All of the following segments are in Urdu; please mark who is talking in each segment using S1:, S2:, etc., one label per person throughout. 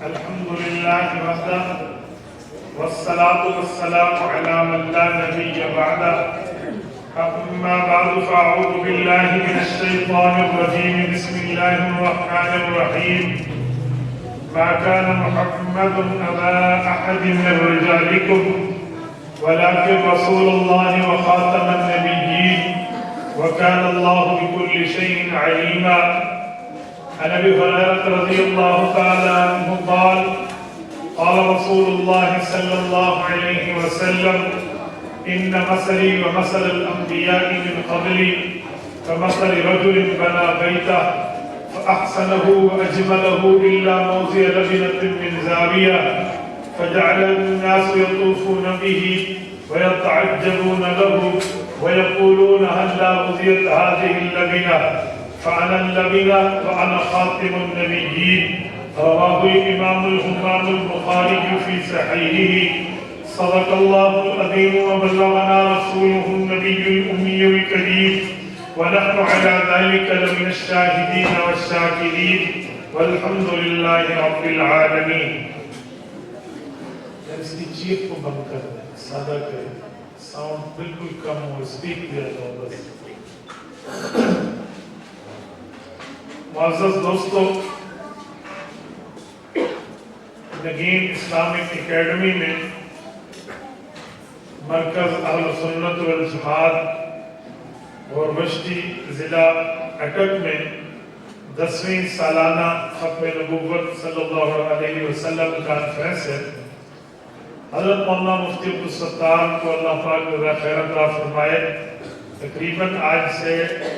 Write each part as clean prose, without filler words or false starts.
S1: الحمد لله وحده والصلاة والسلام على من لا نبي بعده. أما بعد فأعوذ بالله من الشيطان الرجيم. بسم الله الرحمن الرحيم. ما كان محمد أبا أحد من رجالكم ولكن رسول الله وخاتم النبيين وكان الله بكل شيء عليما. عن ابي هريره رضي الله تعالى عنه قال قال رسول الله صلى الله عليه وسلم ان مثلي ومثل الانبياء من قبلي كمثل رجل بنى بيته فاحسنه واجمله الا موضع لبنه من زاويه فجعل الناس يطوفون به ويتعجبون له ويقولون هلا وضعت هذه اللبنه فأنا اللبنة وأنا خاتم النبيين. رواه الإمام الإمام البخاري في صحيحه. صدق الله العظيم وبلغنا رسوله النبي الأمي الكريم ونحن على ذلك لمن الشاهدين والشاكرين والحمد لله رب العالمين. اس کی چیخ کو بند کر دیں، سادہ کریں، ساؤنڈ بالکل کم ہو، اسپیک دیا جاؤ بس. معزز دوستو، نگین اسلامک اکیڈمی میں مرکز اہل سنت والجماعت اور وشٹی ضلع اٹک میں 10ویں سالانہ ختم نبوت صلی اللہ علیہ وسلم کانفرنس ہے. حضرت مولانا مفتی عبدالستار کو اللہ پاک رضا خیر عطا فرمائے. تقریباً آج سے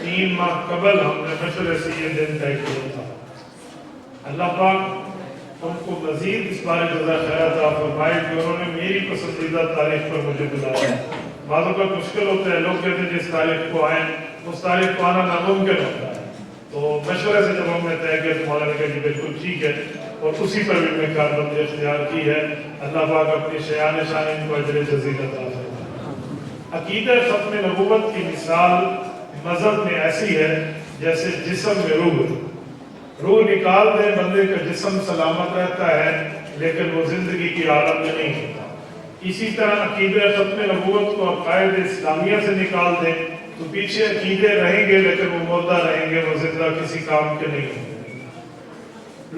S1: 3 ماہ قبل ہم نے مشورے سے یہ دن طے کیا تھا. اللہ پاک ان کو مزید اس بارے جزا خیر عطا فرمائے کہ انہوں نے میری پسندیدہ تاریخ پر مجھے بلایا. بعض اوقات مشکل ہوتا ہے، لوگ کہتے ہیں جس تاریخ کو آئیں اس تاریخ کو آنا ناممکن ہوتا ہے. تو مشورے سے جب ہم نے طے کیا تو مولانا نے کہا جی بالکل ٹھیک ہے، اور اسی پر بھی میں کاربندی اختیار کی ہے. اللہ پاک اپنی شیان شان ان کو اجر جزیل عطا فرمائے. عقیدہ ختم نبوت کی مثال مذہب میں ایسی ہے جیسے جسم میں روح. روح نکال دے بندے کا جسم سلامت رہتا ہے لیکن وہ زندگی کی عالم میں نہیں ہوتا. اسی طرح عقیدہ ختم نبوت کو عقائد اسلامیہ سے نکال دیں تو پیچھے عقیدے رہیں گے لیکن وہ مردہ رہیں گے، وہ زندہ کسی کام کے نہیں ہوں گے.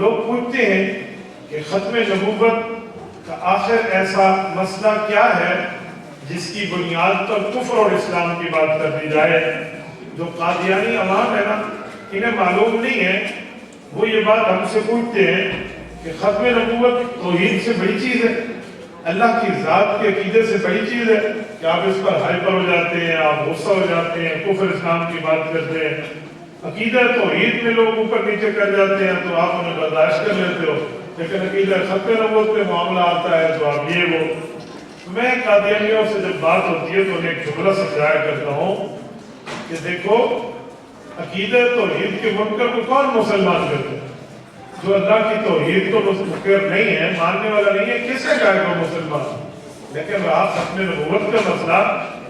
S1: لوگ پوچھتے ہیں کہ ختم نبوت کا آخر ایسا مسئلہ کیا ہے جس کی بنیاد پر کفر اور اسلام کی بات کر دی جائے. جو قادیانی عوام ہے نا، انہیں معلوم نہیں ہے. وہ یہ بات ہم سے پوچھتے ہیں کہ ختم نبوت توحید سے بڑی چیز ہے، اللہ کی ذات کے عقیدے سے بڑی چیز ہے کہ آپ اس پر ہائپر ہو جاتے ہیں، آپ غصہ ہو جاتے ہیں، کفر اسلام کی بات کرتے ہیں. عقیدہ توحید میں لوگ اوپر نیچے کر جاتے ہیں تو آپ انہیں برداشت کر لیتے ہو، لیکن عقیدہ ختم نبوت پہ معاملہ آتا ہے تو آپ یہ وہ. میں قادیانیوں سے جب بات ہوتی ہے تو انہیں ایک جملہ سمجھایا کرتا ہوں کہ دیکھو، عقیدہ توحید کے منکر کو کون مسلمان کرتے ہیں؟ جو اللہ کی توحید کو منکر نہیں ہے، ماننے والا نہیں ہے، کس نے کہا کہ مسلمان؟ لیکن رہا ختم نبوت کا مسئلہ،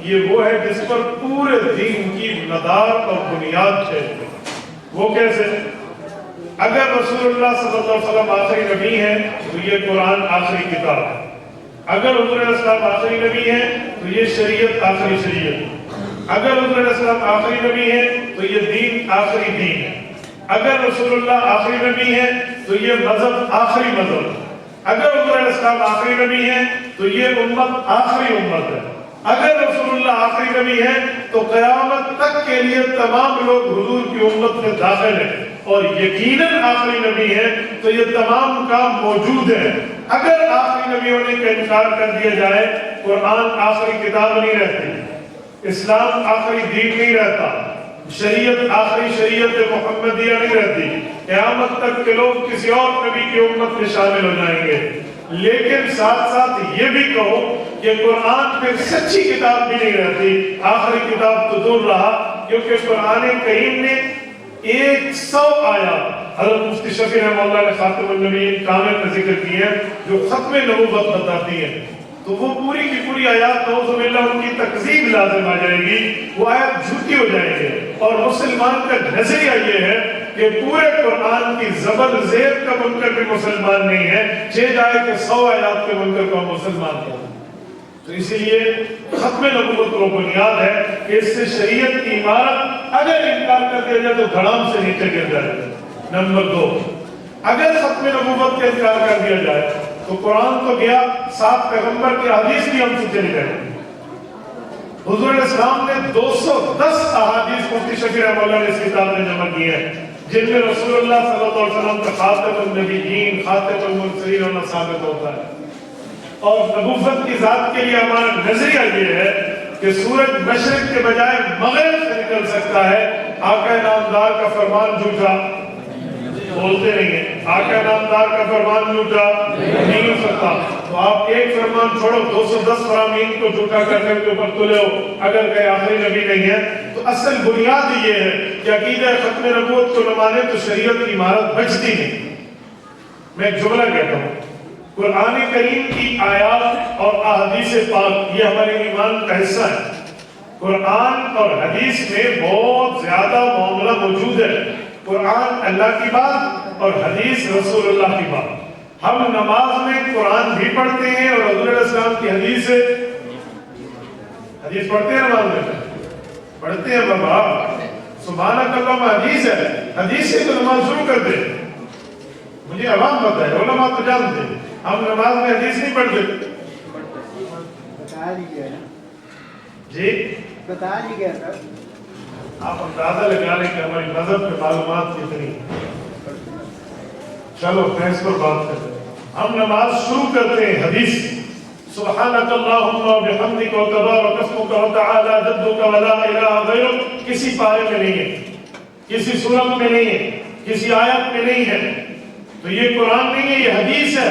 S1: یہ وہ ہے جس پر پورے دین کی مدار اور بنیاد ہے. وہ کیسے؟ اگر رسول اللہ صلی اللہ علیہ وسلم آخری نبی ہیں تو یہ قرآن آخری کتاب ہے. اگر حضور علیہ السلام آخری نبی ہیں تو یہ شریعت آخری شریعت. اگر حضور علیہ السلام آخری نبی ہیں تو یہ دین آخری دین ہے. اگر رسول اللہ آخری نبی ہیں تو یہ مذہب آخری مذہب. اگر حضور علیہ السلام آخری نبی ہیں تو یہ امت آخری امت ہے. اگر رسول اللہ آخری نبی ہیں تو قیامت تک کے لیے تمام لوگ حضور کی امت میں داخل ہیں، اور یقیناً آخری نبی ہے تو یہ تمام کام موجود ہیں. اگر آخری نبی ہونے کا انکار کر دیا جائے، قرآن آخری کتاب نہیں رہتی، اسلام آخری دین نہیں رہتا، شریعت آخری شریعت محمدیہ نہیں رہتی. قیامت تک کے لوگ کسی اور نبی کی امت میں شامل ہو جائیں گے. لیکن ساتھ ساتھ یہ بھی کہو کہ قرآن پھر سچی کتاب بھی نہیں رہتی، آخری کتاب تو دور رہا، کیونکہ قرآن کریم نے 100 آیات حضرت مفتی شفیع رحمہ اللہ نے خاتم النبیین کامل میں ذکر کی ہیں جو ختم نبوت بتاتی ہیں. تو وہ پوری کی پوری آیات نعوذ باللہ ان کی تکذیب لازم آ جائے گی، وہ آیات جھوٹی ہو جائیں گے. اور مسلمان کا نظریہ یہ ہے کہ پورے قرآن کی زبر زیر کا منکر بھی مسلمان نہیں ہے، 6 جائے کہ 100 آیات کے منکر کو مسلمان کیا۔ تو اسی لیے ختم نبوت کو بنیاد ہے کہ اس سے شریعت کی عمارت اگر انکار کر دیا جائے تو دھڑام سے نیچے گر جائے گا۔ نمبر 2، اگر ختم نبوت کا انکار کر دیا جائے تو قرآن تو گیا، 7 پیغمبر کی حدیث بھی ہم سے چلی جائے۔ حضور علیہ السلام نے 210 احادیث مفتی شفیع رحمہ اللہ نے اس کتاب میں جمع کی ہیں، جن میں رسول اللہ صلی اللہ علیہ وسلم کا خاتم النبیین، خاتم المرسلین ہونا ثابت ہوتا ہے۔ اور نبوت کی ذات کے لیے ہمارا نظریہ یہ ہے کہ سورج مشرق کے بجائے مغرب سے نکل سکتا ہے۔ آقا نامدار کا فرمان جھوٹا بولتے نہیں ہیں، آقا نامدار کا فرمان جھوٹا نہیں ہو سکتا۔ تو آپ ایک فرمان چھوڑو، 210 فرامین کو جھوٹا کرنے کے اوپر تلے ہو اگر کہ آخری نبی نہیں ہے۔ تو اصل بنیاد یہ ہے کہ عقیدہ ختم نبوت کو نہ مانے تو شریعت کی عمارت بچتی نہیں۔ میں ایک جملہ کہتا ہوں، قرآن کریم کی آیات اور احادیث پاک یہ ہمارے ایمان کا حصہ ہے۔ قرآن اور حدیث میں بہت زیادہ معاملہ موجود ہے۔ قرآن اللہ کی بات اور حدیث رسول اللہ کی بات۔ ہم نماز میں قرآن بھی پڑھتے ہیں اور حضور علیہ السلام کی حدیث پڑھتے ہیں، نماز میں پڑھتے ہیں۔ بابا سبحانک اللہم حدیث ہے، حدیث سے تو نماز شروع کر دے۔ مجھے عوام پتہ ہے، علماء تو جانتے ہیں، ہم نماز میں حدیث نہیں پڑھتے۔
S2: بتا لیجیے
S1: جی
S2: بتا لیجیے سر،
S1: آپ اندازہ لگا لیں کہ ہماری مذہب کے معلومات کتنی ہیں۔ چلو فیصل پر بات کرتے ہیں۔ ہم نماز شروع کرتے ہیں حدیث، سبحانک اللہم و بحمدک و تبارک اسمک و تعالی جدک و لا الہ غیرک کسی پارے میں نہیں ہے، کسی سورت میں نہیں ہے، کسی آیت میں نہیں ہے۔ تو یہ قرآن نہیں ہے، یہ حدیث ہے۔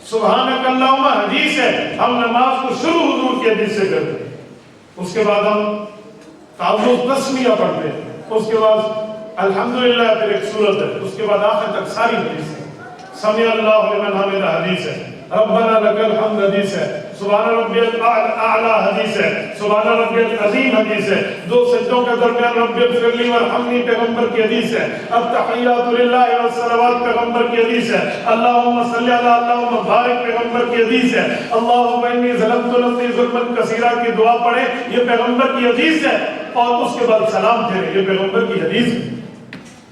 S1: سبحانک اللہم حدیث ہے، ہم نماز کو شروع حضور کی حدیث سے کرتے ہیں۔ اس کے بعد ہم تعوذ تسمیہ پڑھتے ہیں، اس کے بعد الحمدللہ پھر ایک سورت ہے، اس کے بعد آخر تک ساری حدیث ہے۔ سمع اللہ لمن حمدہ حدیث ہے، ربنا لک الحمد حدیث ہے، سبحان ربی الاعلی حدیث ہے، سبحان ربی العظیم حدیث ہے، 2 سجدوں کے درمیان رب اغفر لی وارحمنی پیغمبر کی حدیث ہے، التحیات للہ والصلوات پیغمبر کی حدیث ہے، اللہم صلی علی اللہم بارک پیغمبر کی حدیث ہے، اللہم انی ظلمت نفسی ظلما کثیرا کی دعا پڑھے یہ پیغمبر کی حدیث ہے، اور اس کے بعد سلام پھیرے یہ پیغمبر کی حدیث ہے۔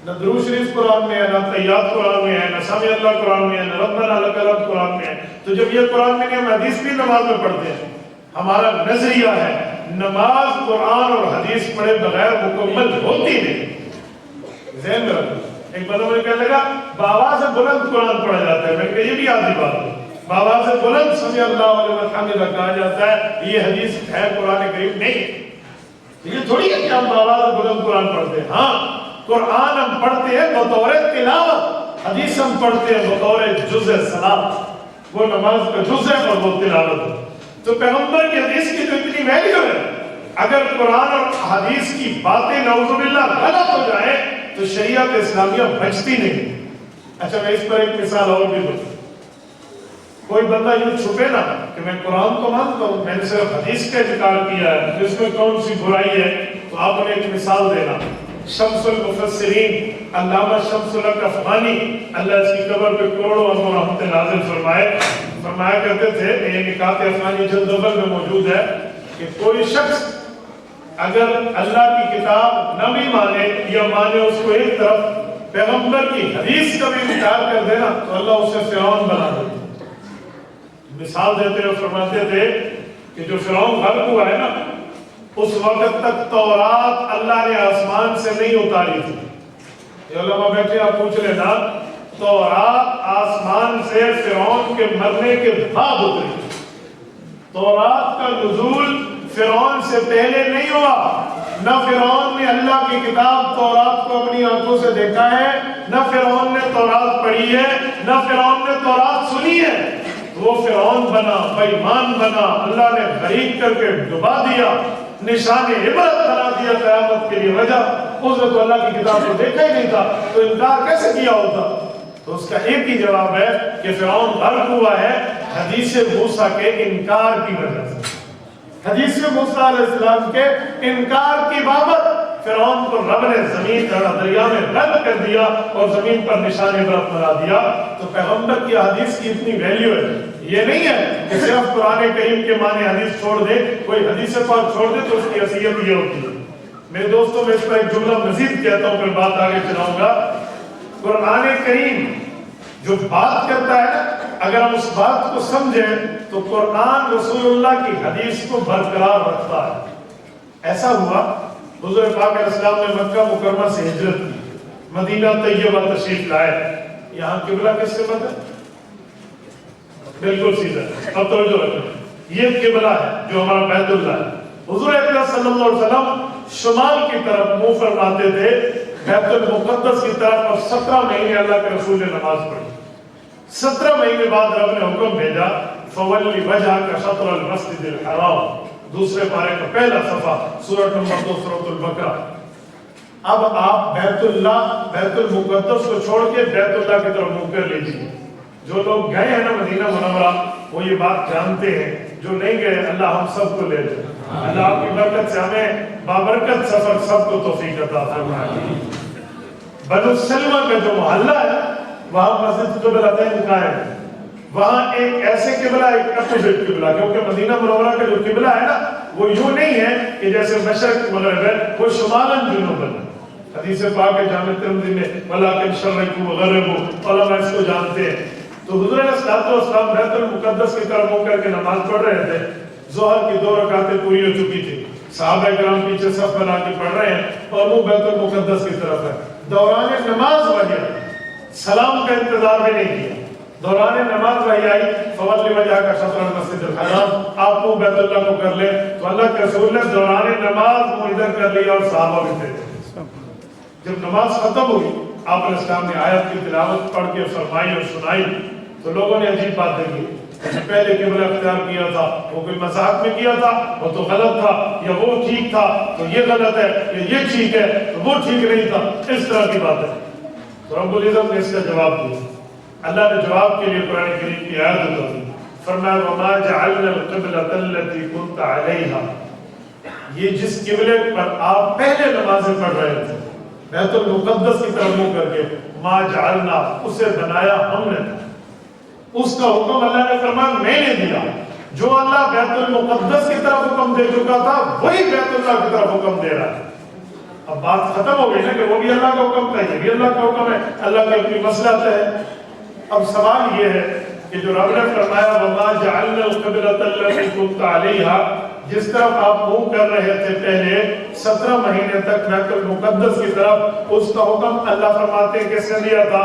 S1: نہ درود شریف قرآن میں ہے، نہ تحیات قرآن میں ہے، نہ سمع اللہ قرآن میں ہے، نہ ربنا لک الحمد قرآن میں ہے۔ تو جب یہ قرآن میں نہیں، ہم حدیث بھی نماز میں پڑھتے ہیں۔ ہمارا نظریہ ہے نماز قرآن اور حدیث پڑھے بغیر مکمل ہوتی نہیں۔ ذہن میں رکھو، ایک بندہ مجھے کہنے لگا بآواز بلند قرآن پڑھا جاتا ہے، میں نے کہا یہ بھی آدھی بات ہے۔ بآواز بلند سمع اللہ لمن حمدہ کہا جاتا ہے، یہ حدیث ہے قرآن کریم نہیں۔ یہ تھوڑی ہے کہ ہم بآواز بلند قرآن پڑھتے ہیں۔ ہاں قرآن ہم پڑھتے ہیں بطور تلاوت، حدیث ہم پڑھتے ہیں بطور جزء صلاۃ، وہ نماز کا جزء اور وہ تلاوت ہے۔ تو پیغمبر کی حدیث کی تو اتنی ویلیو ہے، اگر قرآن اور حدیث کی باتیں نعوذ باللہ غلط ہو جائیں تو شریعت اسلامیہ بچتی نہیں۔ اچھا میں اس پر ایک مثال اور بھی دوں، کوئی بندہ یوں چھپے نا کہ میں قرآن کو مانتا ہوں، میں نے صرف حدیث کا انکار کیا ہے، اس میں کون سی برائی ہے؟ تو آپ نے ایک مثال دینا، شمس المفسرین علامہ شمس الحق افغانی اللہ اس کی قبر پہ کروڑوں انور رحمت نازل فرمایا کرتے تھے، یہ نکات افغانی جلد اول میں موجود ہے کہ کوئی شخص اگر اللہ کی کتاب نہ بھی مانے یا مانے اس کو ایک طرف، پیغمبر کی حدیث کا بھی انکار کر دینا تو اللہ اسے فرعون بنا دیتا۔ مثال دیتے ہوئے فرماتے تھے کہ جو فرعون غرق ہوا ہے نا، اس وقت تک تورات اللہ نے آسمان سے نہیں اتاری تھی۔ یہ علماء بیٹھے آپ پوچھ لینا، تورات آسمان سے فرعون کے مرنے کے بعد اتری۔ تورات کا نزول فرعون سے پہلے نہیں ہوا، نہ فرعون نے اللہ کی کتاب تورات کو اپنی آنکھوں سے دیکھا ہے، نہ فرعون نے تورات پڑھی ہے، نہ فرعون نے تورات سنی ہے۔ وہ فرعون بنا، بے ایمان بنا، اللہ نے غریق کر کے ڈبا دیا، نشان عبرت بنا دیا قیامت کے لیے۔ وجہ اس نے تو اللہ کی کتاب کو دیکھا ہی نہیں تھا، تو انکار کیسے کیا ہوتا؟ تو اس کا ایک ہی جواب ہے کہ فرعون غرق ہوا ہے حدیث موسیٰ کے انکار کی وجہ سے۔ حدیث موسیٰ علیہ السلام کے انکار کی بابت فرعون کو رب نے زمین دریا میں غرق کر دیا اور زمین پر نشان عبرت بنا دیا. تو پیغمبر کی حدیث کی اتنی ویلیو ہے. یہ نہیں ہے کہ صرف قرآن کریم کے معنی حدیث چھوڑ دے, کوئی حدیث پاک چھوڑ دے تو اس کی حیثیت یہ ہوتی ہے. میرے دوستوں میں اس پر ایک جملہ مزید کہتا ہوں, پھر بات آگے چلاؤں گا. قرآن کریم جو بات کرتا ہے, اگر ہم اس بات کو سمجھیں تو قرآن رسول اللہ کی حدیث کو برقرار رکھتا ہے. ایسا ہوا حضور پاک علیہ السلام نے مکہ مکرمہ سے ہجرت کی, مدینہ طیبہ تشریف لائے. یہاں قبلہ کس سے بدل؟ بالکل سیدھا. اب توجہ رکھیں, یہ قبلہ ہے جو ہمارا بیت اللہ ہے. حضور اکرم صلی اللہ علیہ وسلم شمال کی طرف منہ فرماتے تھے, بیت المقدس کی طرف, اور 17 مہینے اللہ کے رسول نے نماز پڑھی. 17 مہینے بعد رب نے حکم بھیجا فولی وجہک شطر المسجد الحرام, دوسرے پارے کا پہلا صفحہ, سورۃ نمبر 2 سورۃ البقرہ. اب آپ بیت المقدس کو چھوڑ کے بیت اللہ کی طرف منہ کر لیجیے. جو لوگ گئے ہیں نا مدینہ منورہ وہ یہ بات جانتے ہیں, جو نہیں گئے اللہ ہم سب کو لے جائے. اللہ آپ کی برکت سے ہمیں بابرکت سفر سب کو توفیق عطا فرمائے. بنو سلمہ کا جو محلہ ہے وہاں مسجد قبلتین قائم ہے. وہاں ایک ایسے قبلہ, ایک اپوزٹ قبلہ, کیونکہ مدینہ منورہ کا جو قبلہ ہے نا وہ یوں نہیں ہے کہ جیسے مشرق مغرب ہے, وہ شمالاً جنوباً. حدیث پاک ہے جامع ترمذی میں وَلَٰكِنْ شَرِّقُوا وَغَرِّبُوا, علماء اس کو جانتے ہیں. تو حضور علیہ السلام بیت المقدس کی طرف منہ کر کے نماز پڑھ رہے تھے. ظہر کی 2 رکعتیں پوری ہو چکی تھی. صحابہ کرام پیچھے صف بنا کے پڑھ رہے ہیں اور وہ بیت المقدس کی طرف ہے. دوران نماز وحی آئی, سلام کا انتظار بھی نہیں کیا. دوران نماز وحی آئی فولی وجہک شطر المسجد الحرام, آپ وہ بیت اللہ کو کر لیں. تو اللہ کے رسول نے دوران نماز وہ ادھر کر لیا اور صحابہ بھی تھے. جب نماز ختم ہوئی آپ علیہ السلام نے آیت کی تلاوت پڑھ کے فرمائی اور سنائی تو لوگوں نے عجیب بات دیکھی. پہلے قبلہ اختیار کیا تھا وہ کوئی مذاق میں کیا تھا, وہ تو غلط تھا, یا وہ ٹھیک تھا تو یہ غلط ہے, یا یہ ٹھیک ہے تو وہ ٹھیک نہیں تھا, اس طرح کی بات ہے. تو رب العزت نے اس کا جواب دیا. اللہ نے جواب کے لیے قرآن کریم کی آیت اتاری, فرمایا وَمَا جَعَلْنَا الْقِبْلَةَ الَّتِي كُنْتَ عَلَيْهَا, یہ جس قبلے پر آپ پہلے نمازیں پڑھ رہے تھے بیت المقدس کی طرف منہ کر کے, ما جعلنا, اسے بنایا ہم نے, اس کا حکم اللہ نے فرمایا میں نے دیا. جو اللہ بیت المقدس کی طرف حکم دے چکا تھا وہی بیت اللہ کی طرف حکم دے رہا ہے. اب بات ختم ہو گئی نا کہ وہ بھی اللہ کا حکم تھا, یہ بھی اللہ کا حکم ہے, اللہ کا اپنی مصلحت ہے. اب سوال یہ ہے کہ جو رب نے فرمایا وَمَا جَعَلْنَا الْقِبْلَةَ الَّتِي كُنْتَ عَلَيْهَا, جس طرف آپ منہ کر رہے تھے پہلے 17 مہینے تک بیت المقدس کی طرف, اس کا حکم اللہ فرماتے ہیں کس نے دیا تھا؟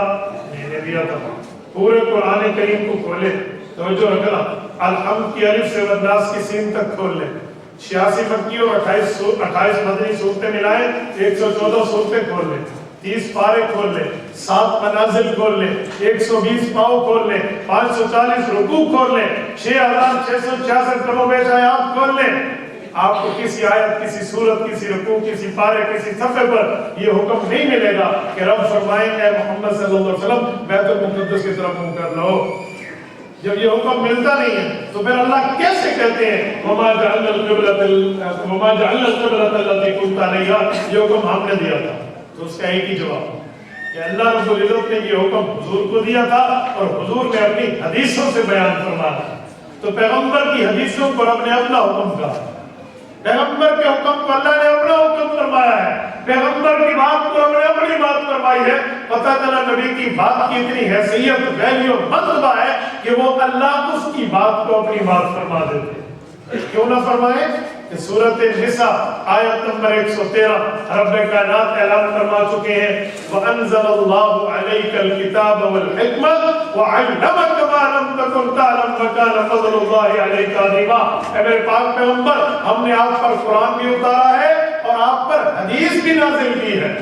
S1: میں نے دیا تھا. پورے قرآن کریم کو کھولے, توجہ رکھنا, الحمد کی الف سے والناس کی سین تک کھول لیں. 86 مکی اور 28 مدنی صورتیں ملائیں 114 صورتیں کھول لیں, 30 پارے کھول لیں, 7 منازل کھول لیں, 120 پاؤں کھول لیں, 540 رکوع کھول لیں, 6666 کم و بیش آیات کھول لیں. آپ کو کسی آیت, کسی سورت, کسی رکوع, کسی پارے, کسی صفحے پر یہ حکم نہیں ملے گا کہ رب فرمائیں اے محمد صلی اللہ علیہ وسلم بیت المقدس کی طرف منہ کر لو. جب یہ حکم ملتا نہیں ہے تو پھر اللہ کیسے کہتے ہیں وَمَا جَعَلْنَا الْقِبْلَةَ الَّتِي كُنْتَ عَلَيْهَا, یہ حکم ہم نے دیا تھا. تو اس کا ایک ہی جواب کہ اللہ رب العزت نے یہ حکم حضور کو دیا تھا اور حضور نے اپنی حدیثوں سے بیان فرمایا. تو پیغمبر کی حدیثوں کو رب نے اپنا حکم کہا, پیغمبر کے حکم کو اللہ نے اپنا حکم فرمایا ہے, پیغمبر کی بات کو ہم نے اپنی بات فرمائی ہے. پتہ چلا نبی کی بات کی اتنی حیثیت, ویلیو, مرتبہ ہے کہ وہ اللہ اس کی بات کو اپنی بات فرما دیتے. کیوں نہ فرمائے کہ سورۃ النساء آیت نمبر 113 رب کائنات اعلان فرما چکے ہیں وَأَنزَلَ اللَّهُ عَلَيْكَ الْكِتَابَ وَالْحِكْمَةَ وَعَلَّمَكَ مَا لَمْ تَكُنْ تَعْلَمُ وَكَانَ فَضْلُ اللَّهِ عَلَيْكَ عَظِيمًا. اے میرے پاک پیغمبر, ہم نے آپ پر قرآن بھی اتارا ہے اور آپ پر حدیث بھی نازل کی ہے.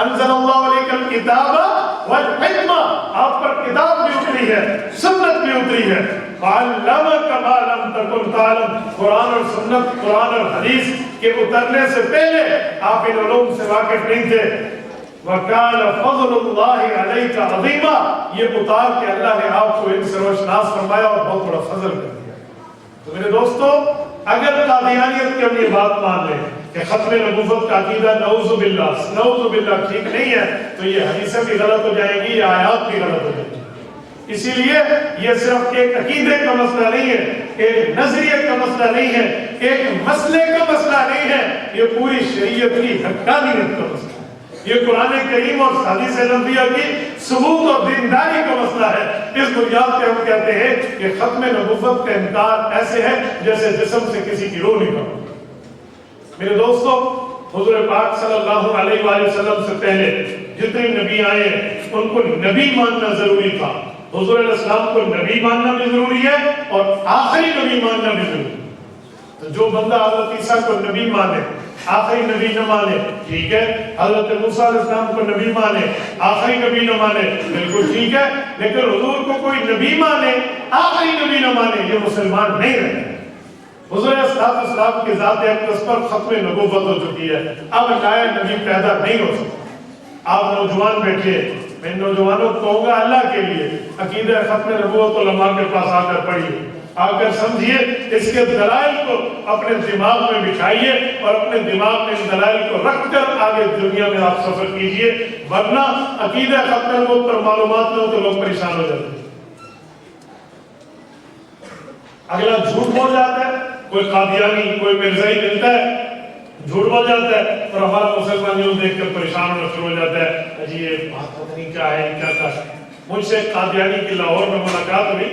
S1: انزل اللہ علیک الکتاب والحکمہ, آپ پر کتاب بھی اتری ہے, سنت بھی اتری ہے. وعلمک ما لم تکن تعلم, قرآن اور سنت, قرآن اور حدیث کے اترنے سے پہلے آپ ان علوم سے واقف نہیں تھے. وَكَانَ فَضْلُ اللَّهِ عَلَيْكَ عَظِيمًا, یہ اتار کے اللہ نے آپ کو ان سے روشناس فرمایا اور بہت بڑا فضل کر دیا. تو میرے دوستو, اگر قادیانیت کی ہم یہ بات مان لیں کہ ختم نبوت کا عقیدہ نعوذ باللہ ٹھیک نہیں ہے تو یہ حدیثیں بھی غلط ہو جائیں گی، یہ آیات بھی غلط ہو جائیں گی۔ اسی لیے یہ صرف ایک عقیدے کا مسئلہ نہیں ہے، ایک نظریے کا مسئلہ نہیں ہے، ایک مسئلے کا مسئلہ نہیں ہے، یہ پوری شریعت کی حقانیت کا مسئلہ ہے۔ یہ قرآن کریم اور حدیث نبویہ کی ثبوت اور دینداری کا مسئلہ ہے۔ اس بنیاد پہ ہم کہتے ہیں کہ ختم نبوت کا انکار ایسے ہے جیسے جسم سے کسی کی روح نکالنا۔ میرے دوستو، حضور پاک صلی اللہ علیہ وآلہ وسلم سے پہلے جتنے نبی آئے ان کو نبی ماننا ضروری تھا۔ حضور علیہ السلام کو نبی ماننا بھی ضروری ہے اور آخری نبی ماننا بھی ضروری ہے۔ تو جو بندہ حضرت عیسیٰ کو نبی مانے آخری نبی نہ مانے، ٹھیک ہے، حضرت موسیٰ علیہ السلام کو نبی مانے آخری نبی نہ مانے، بالکل ٹھیک ہے، لیکن حضور کو کوئی نبی مانے آخری نبی نہ مانے، یہ مسلمان نہیں رہے۔ حضور علیہ السلام کی ذات اقدس پر ختم نبوت ہو چکی ہے، اب نیا نبی پیدا نہیں ہو سکتا۔ آپ نوجوان بیٹھے، میں نوجوانوں کو کہوں گا اللہ کے لیے عقیدہ ختم نبوت علماء کے پاس آ کر پڑھیے، آ کر سمجھیے، اس کے دلائل کو اپنے دماغ میں بٹھائیے اور اپنے دماغ میں ان دلائل کو رکھ کر آگے دنیا میں آپ سفر کیجئے، ورنہ عقیدہ ختم نبوت پر معلومات نہ ہو تو لوگ پریشان ہو جاتے ہیں۔ اگلا جھوٹ بول جاتا ہے، کوئی قادیانی کوئی مرزائی ملتا ہے جھوٹ بول جاتا ہے اور ہمارا مسلمان نیوز دیکھ کر پریشان ہونا شروع ہو جاتا ہے، جی یہ بات پتہ نہیں کیا ہے، کیا تھا۔ مجھ سے قادیانی کی لاہور میں ملاقات ہوئی،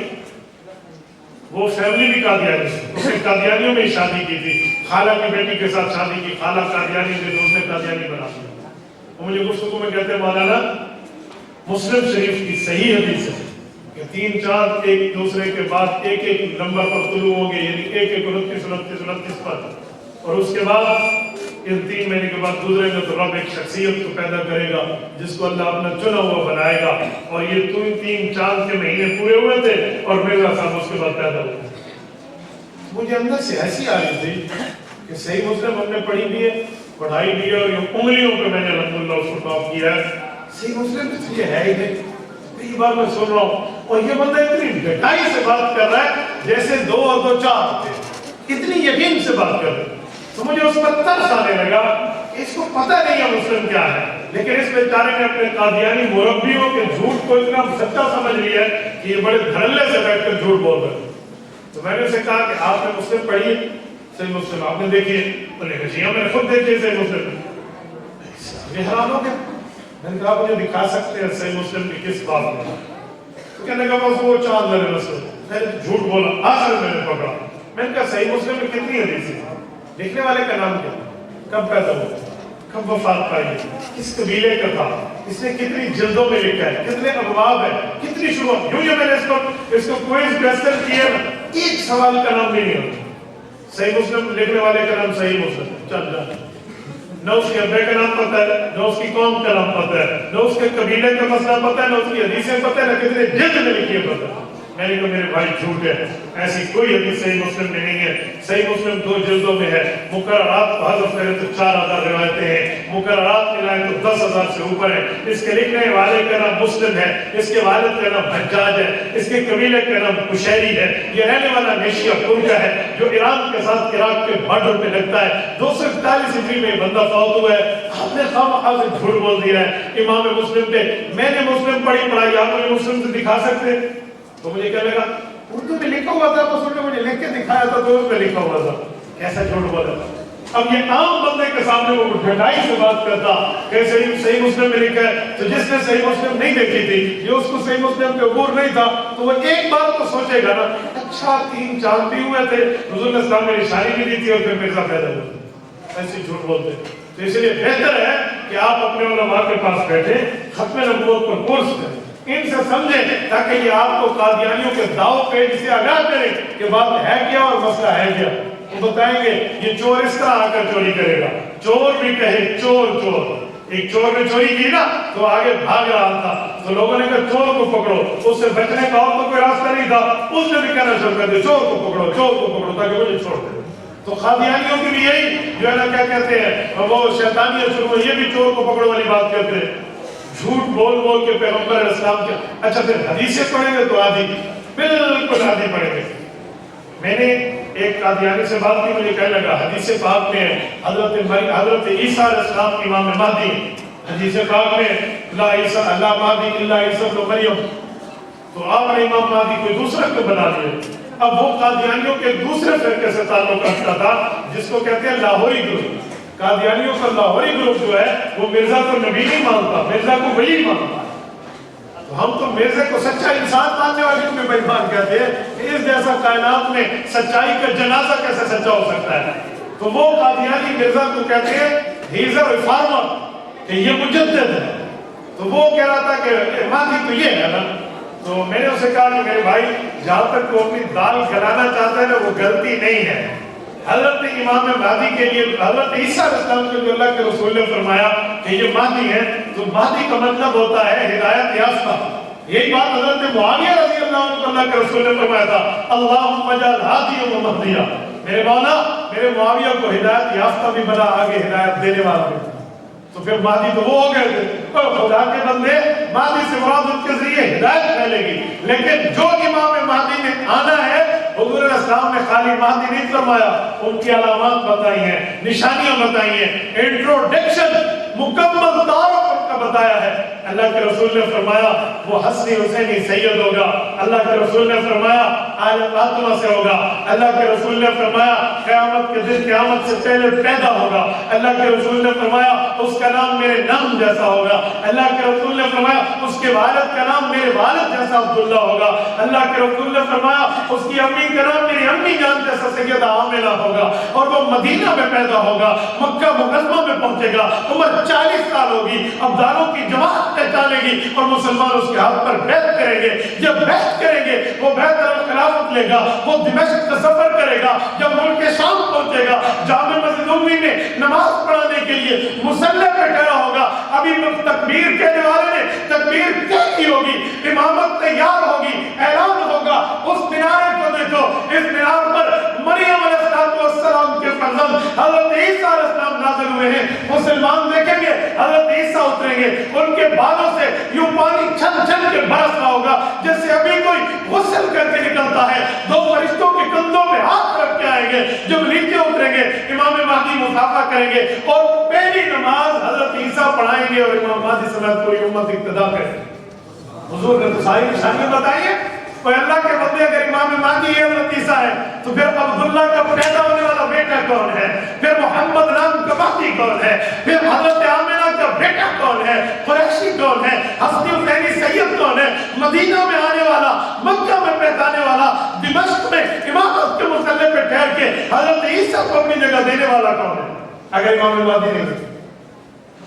S1: وہ فیملی بھی قادیانی تھی، اس نے قادیانیوں میں شادی کی تھی، خالہ کی بیٹی کے ساتھ شادی کی، خالہ قادیانی تھی تو اس نے قادیانی بنا دیا۔ وہ مجھے گفتگو میں کہتے ہیں مولانا مسلم شریف کی صحیح حدیث ہے کہ 3 چاند ایک دوسرے کے بعد ایک ایک نمبر پر طلوع ہوں گے، یعنی 1-1-29-29 پر، اور اس کے بعد ان 3 مہینے کے بعد گزرے گا تو رب ایک شخصیت کو پیدا کرے گا جس کو اللہ اپنا چنا ہوا بنائے گا، اور یہ 3 چاند کے مہینے پورے ہوئے تھے اور مرزا صاحب اس کے بعد پیدا ہوئے۔ مجھے اندر سے ایسی آ رہی تھی کہ صحیح مسلم ہم نے پڑھی بھی ہے، پڑھائی بھی ہے، اور یہ انگلیوں پہ میں نے الحمدللہ اس کو ٹاپ کیا ہے۔ صحیح مسلم تو یہ ہے ہی نہیں، کئی بار میں سن رہا ہوں اور یہ بندہ اتنی ڈٹائی سے بات کر رہا ہے جیسے 2 اور 2 4 تھے، اتنی یقین سے بات کر رہے ہیں، تو مجھے اس پر ترس آنے لگا، اس کو پتہ نہیں ہے مسلم کیا ہے، لیکن اس بیچارے نے اپنے قادیانی مربیوں کے جھوٹ کو اتنا سچا سمجھ لیا ہے کہ یہ بڑے دھڑلے سے بیٹھ کر جھوٹ بول رہے ہیں۔ تو میں نے اسے کہا کہ آپ نے مسلم پڑھی ہے؟ صحیح مسلم آپ نے دیکھیے؟ انہوں نے کہا جی ہاں میں نے خود دیکھیے صحیح مسلم۔ یہ حیران ہو گیا، میں نے کہا مجھے دکھا سکتے ہیں صحیح مسلم کی کس بات میں؟ تو کہنے کا بس وہ چاند لگے مسلم، میں نے جھوٹ بولا، آخر میں نے پکڑا۔ میں نے کہا صحیح مسلم میں کتنی حدیثیں ہیں؟ لکھنے والے کا نام کیا، کب پیدا ہوا، کب وفات پائی، کس قبیلے کا تھا، اس نے کتنی جلدوں میں لکھا ہے، کتنے ابواب ہیں، کتنی شروعات، یوں میں نے اس کو کوئز کویسچن کیا نا، ایک سوال کا نام نہیں ہوتا۔ صحیح مسلم لکھنے والے کا نام صحیح مسلم، چل جا، نہ اس کے ابے کا نام پتہ ہے، نہ اس کی قوم کا نام پتہ ہے، نہ اس کے قبیلے کا مسئلہ پتہ ہے، نہ اس کی حدیثیں پتہ ہے، نہ کتنے جلد میں لکھی ہے پتہ ہے۔ میں نے کہا میرے بھائی جھوٹ ہے، ایسی کوئی حدیث صحیح مسلم میں نہیں ہے، صحیح مسلم 2 جلدوں میں ہے، مقررات کو حذف کریں تو 4000 روایتیں ہیں، مقررات ملائیں تو 10,000 سے اوپر ہیں۔ اس کے لکھنے والے کا نام مسلم ہے، اس کے والد کا نام حجاج ہے، اس کے قبیلے کا نام قشیری ہے، یہ رہنے والا نیشیا پور کا ہے جو ایران کے ساتھ عراق کے بارڈر پہ لگتا ہے۔ 241 ہجری میں بندہ فوت ہوا ہے، آپ نے خواہ سے جھوٹ بول دیا ہے امام مسلم پہ۔ میں نے مسلم پڑھائی، آپ مجھے مسلم سے دکھا سکتے؟ تو مجھے کہنے لگا اردو میں لکھا ہوا تھا، تو سن مجھے لکھ کے دکھایا تھا تو اس میں لکھا ہوا تھا، کیسا جھوٹ بولا تھا۔ اب یہ عام بندے کے سامنے وہ ڈھٹائی سے بات کرتا کہ صحیح مسلم میں لکھا ہے، تو جس نے صحیح مسلم نہیں دیکھی تھی، یہ اس کو صحیح مسلم پہ عبور نہیں تھا، تو وہ ایک بات تو سوچے گا نا، اچھا 3 چاند بھی ہوئے تھے، حضور نے اسلام میں نشانی بھی دی تھی اور پھر مرزا پیدا ہوا، ایسے جھوٹ بولتے۔ تو اس لیے بہتر ہے کہ آپ اپنے علماء کے پاس بیٹھے، ختم نبوت پر کورس کریں، ان سے سمجھیں تاکہ یہ آپ کو قادیانیوں کے داؤ پیج سے آگاہ کریں کہ بات ہے کیا اور مسئلہ ہے کیا۔ وہ بتائیں گے یہ چور اس طرح آ کر چوری کرے گا، چور بھی کہے چور چور، ایک چور نے چوری کی نا تو آگے بھاگ رہا تھا، تو لوگوں نے کہا چور کو پکڑو، اس سے بچنے کا اور تو کوئی راستہ نہیں تھا، اس نے بھی کہنا شروع کر دیا چور کو پکڑو، چور کو پکڑو تاکہ مجھے چھوڑ دے۔ تو قادیانیوں کی بھی یہی جو ہے نا کیا کہتے ہیں وہ شیطانیت شروع ہوئی، یہ بھی چور کو پکڑو والی بات کرتے ہیں، جھوٹ بول بول کے پیغمبر علیہ السلام کے۔ اچھا پھر حدیثیں پڑھیں گے تو آدھی بالکل آدھی پڑھیں گے۔ میں نے ایک قادیانی سے بات کی، مجھے کہنے لگا حدیث پاک میں حضرت عیسیٰ علیہ السلام امام مہدی، حدیث پاک میں لا عیسیٰ اللہ مہدی اللہ عیسیٰ ابن مریم، تو آپ نے امام مہدی کوئی دوسرا کو بنا دیا۔ اب وہ قادیانیوں کے دوسرے فرقے سے تعلق رکھتا تھا جس کو کہتے ہیں لاہوری گروپ۔ قادیانیوں کا لاہوری گروپ جو ہے وہ مرزا کو نبی نہیں مانتا، مرزا کو ولی مانتا۔ تو ہم تو مرزا کو سچا انسان ماننے والے کو بے ایمان کہتے ہیں کہ اس جیسا کائنات میں سچائی کا جنازہ کیسے سچا ہو سکتا ہے۔ تو وہ قادیانی مرزا کو کہتے ہیں ہی از اے ریفارمر، کہ یہ مجدد ہے۔ تو وہ کہہ رہا تھا کہ مہدی تو یہ ہے نا۔ تو میں نے اسے کہا کہ میرے بھائی جہاں تک وہ اپنی دال گلانا چاہتا ہے نا وہ غلطی نہیں ہے۔ حضرت امام مہدی کے لیے حضرت عیسیٰ علیہ السلام کو جو اللہ کے رسول نے فرمایا کہ یہ مہدی ہے، تو مہدی کا مطلب ہوتا ہے ہدایت یافتہ۔ یہی بات حضرت معاویہ رضی اللہ عنہ کو اللہ کے رسول نے فرمایا تھا، اللہم اجعل ہادیا و مہدیا، میرے مولا میرے معاویہ کو ہدایت یافتہ بھی بنا، آگے ہدایت دینے والا بھی۔ تو پھر مہدی تو وہ ہو گئے تھے، خدا کے بندے مہدی سے مراد ان کے ذریعے ہدایت پھیلے گی، لیکن جو امام مہدی نے آنا ہے حضور علیہ السلام نے خالی مہدی نہیں فرمایا، ان کی علامات بتائی ہیں، نشانیاں بتائی ہیں، انٹروڈکشن مکمل طور پر کا بتایا ہے۔ اللہ کے رسول نے فرمایا وہ حسنی حسینی سید ہوگا، اللہ کے رسول نے فرمایا آل فاطمہ سے ہوگا، اللہ کے رسول نے فرمایا قیامت کے دن قیامت سے پہلے پیدا ہوگا، اللہ کے رسول نے فرمایا اس کا نام میرے نام جیسا ہوگا، اللہ کے رسول نے فرمایا اس کے والد کا نام میرے والد جیسا عبداللہ ہوگا، اللہ کے رسول نے فرمایا اس کی امی کا نام میری امی جان جیسا سیدہ آمنہ ہوگا، اور وہ مدینہ میں پیدا ہوگا، مکہ مکرمہ میں پہنچے گا، عمر 40 سال ہوگی، ابدالوں کی جماعت پہچانے گی اور مسلمان اس کے ہاتھ پر بیعت کریں گے۔ جب بیعت کریں گے وہ بیعت الخلافت لے گا، وہ دمشق کا سفر کرے گا، جب ملک شام پہنچے گا جامع مسجد نبوی میں نماز پڑھانے کے لیے مصلی پہ کھڑا ہوگا، ابھی تکبیر کہنے والے نے تکبیر کہی ہوگی، امامت تیار ہوگی، اعلان ہوگا، اس مینارے کو دیکھو، اس مینار پر مریم علیہ السلام کے فرزند حضرت عیسیٰ علیہ السلام نازل ہوئے ہیں، مسلمان دیکھیں گے حضرت عیسیٰ اتریں گے، ان کے بالوں سے یوں پانی چھن چھن کے برس رہا ہوگا جیسے ابھی کوئی غسل کر کے نکلتا ہے، دو فرشتوں کے کندھوں پہ ہاتھ رکھ کے آئیں گے، جب نیچے اتریں گے امام مہدی مصافحہ کریں گے اور پہلی نماز حضرت عیسیٰ پڑھائیں گے اور امام مہدی سمیت پوری امت اقتدا کرے۔ حضور نے تو ساری نشانیاں بتائی ہیں۔ کوئی اللہ کے بندے اگر امام مہدی ہے حضرت عیسیٰ ہے تو پھر عبداللہ کا پیدا ہونے والا بیٹا کون ہے، پھر محمد نام کا مہدی کون ہے، پھر حضرت آمنہ کا بیٹا کون ہے، قریشی کون ہے، حسنی حسینی سید کون ہے، مدینہ میں آنے والا، مکہ میں پہچانے والا، دمشق میں امامت کے مصلی پہ ٹھہر کے حضرت عیسیٰ کو اپنی جگہ دینے والا کون ہے اگر امام مہدی نہیں ہے؟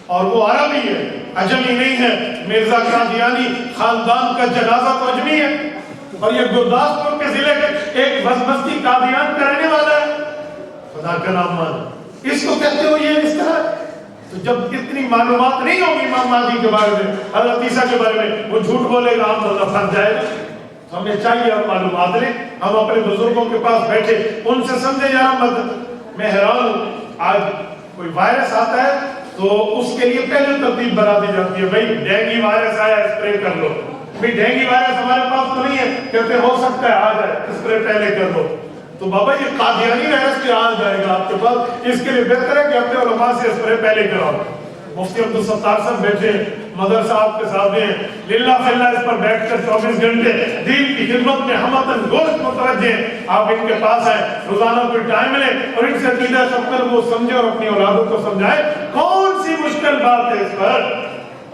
S1: اور وہ عربی ہے، عجمی نہیں ہے۔ مرزا قادیانی خاندان کا جنازہ تو عجمی ہے، اور یہ گرداسپور کے ضلع کے ایک بستی قادیان کا رہنے والا ہے۔ خدا کا نام مان، اس کو کہتے ہو یہ اس طرح۔ تو جب اتنی معلومات نہیں ہوگی امام مہدی کے بارے میں، حضرت عیسیٰ کے بارے میں، وہ جھوٹ بولے گا، ہم بندہ پھنس جائے گا۔ تو ہمیں چاہیے ہم معلومات لیں، ہم اپنے بزرگوں کے پاس بیٹھے ان سے سمجھے یار مدد۔ میں حیران ہوں، آج کوئی وائرس آتا ہے تو اس کے لیے پہلے ترتیب بنا دی جاتی ہے، بھائی ڈینگی وائرس آیا اسپرے کر لو۔ بھائی ڈینگی وائرس ہمارے پاس تو نہیں ہے، کہتے ہو سکتا ہے آ جائے، اسپرے پہلے کر لو۔ تو بابا یہ قادیانی وائرس کیا آ جائے گا آپ کے پاس، اس کے لیے بہتر ہے کہ اپنے علماء سے اسپرے پہلے کراؤ۔ مفتی عبدالستار صاحب بیٹھے مدر صاحب کے ساتھ ہیں، للہ فی اللہ اس پر بیٹھ کر 24 گھنٹے دین کی خدمت میں ہمتن گوشت متوجہ ہیں۔ آپ ان کے پاس آئیں، روزانہ کوئی ٹائم ملے اور ان سے عقیدہ سب کر وہ سمجھے اور اپنی اولادوں کو سمجھائے۔ کون سی مشکل بات ہے اس پر؟